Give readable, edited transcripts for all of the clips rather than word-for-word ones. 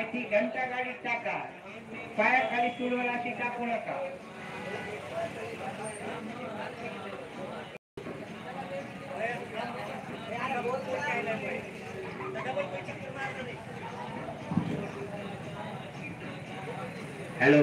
ती घंटा गाडी टाका, पायाखाली चुडवल अशी टाकू नका. हॅलो,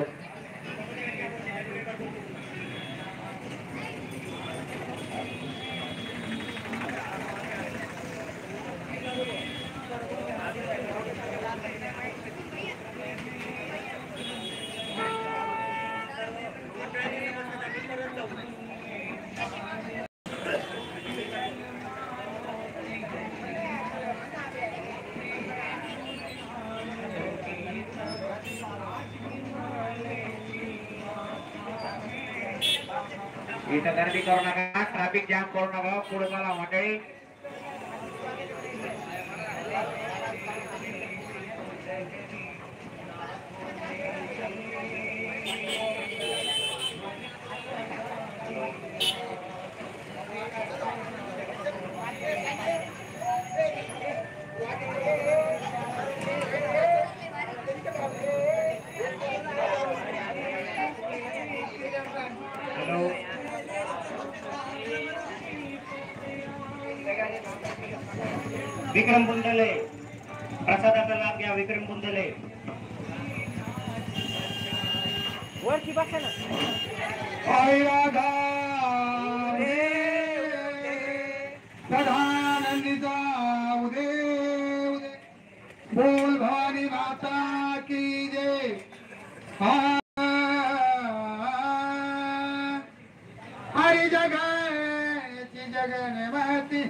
इथं गर्दी करू नका, ट्रॅफिक जाम करू नका. पुढे चला मंडळी. विक्रम बुंदले प्रसादाचा लाभ घ्या. विक्रम बुंदले वरची बघा ना. प्रधानंदी जाऊ दे बोल भवानी माता की जय. हरी जगाची जगन्माती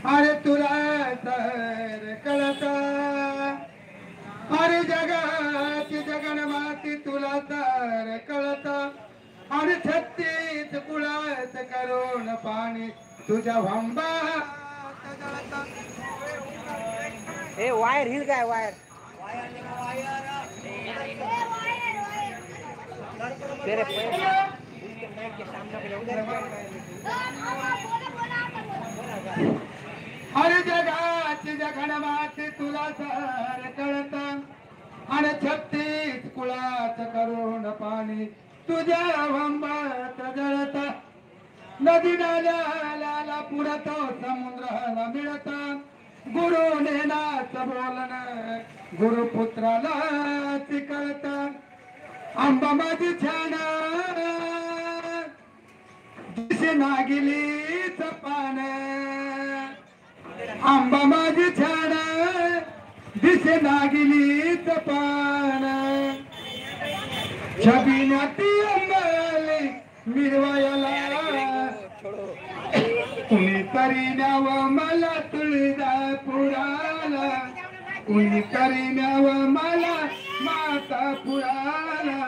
अरे तुला तर कळत. अरे जगाची जगन्माती तुला तर कळत. अरे 36 कुळात करून पाणी तुझ्या भांबात जळत. ए वायर हिल काय वायर तेरे के सामने अरे जगाची जगन्माती तुला तर कळत. अरे 36 कुळात करून पाणी तुझ्या भांबात जळत. नदी नाल्याला पुरत समुद्राला मिळत. गुरुने नाच बोलन गुरुपुत्राला कळत. आंबा माझी छान दिसे नागिलीच पान. आंबा माझी छान दिसे नागिलीच पान. छबिनाती अंबाली मिरवायला कुणीतरी न्याव मला तुळजापुराला. कुणीतरी न्याव मला मातापुराला.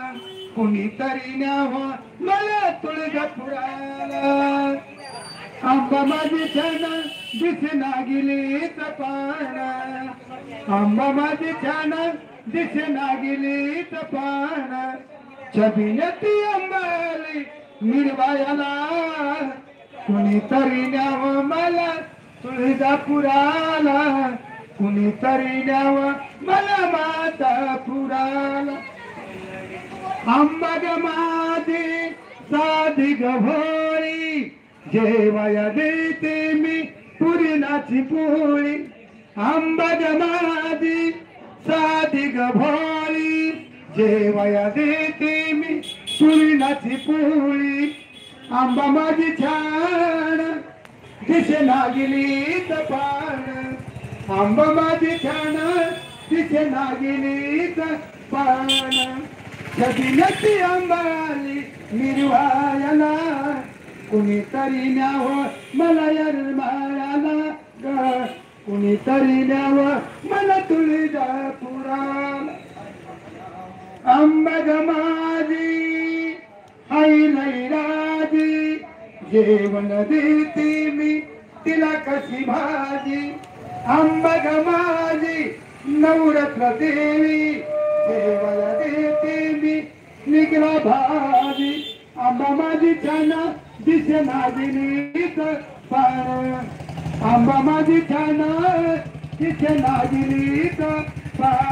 कुणीतरी न्याव मला तुळजापुराला. आंबा माझी छान दिसे नागिलीच पान. आंबा माझी छान दिसे नागिलीच पान. छबिनती अंबाली मिरवायला कुणीतरी न्याव मला तुळजापुराला. कुणीतरी न्याव मला मातापुराला. आंबा ग माझी साधी ग भोळी जेवाया देते मी पुरणाची पोळी. आंबा ग माझी साधी ग भोळी जेवाया देते मी पुरणाची पोळी. आंबा माझी छान दिसे नागिलीच पान. आंबा माझी छान दिसे नागिलीच पान. छबिनती अंबाली मिरवायला कुणीतरी न्याव मला यरमाळ्याला ग. कुणीतरी न्याव मला तुळजापुराला. आंबा ग माझी आई लैराजी जेवण देते मी तिला कशी भाजी. आंबा ग माझी नवरत्न देवी जेवायला देते मी निघला भाजी. आंबा माझी छान दिसे नागिलीच पान. आंबा माझी छान दिसे नागिलीच पान.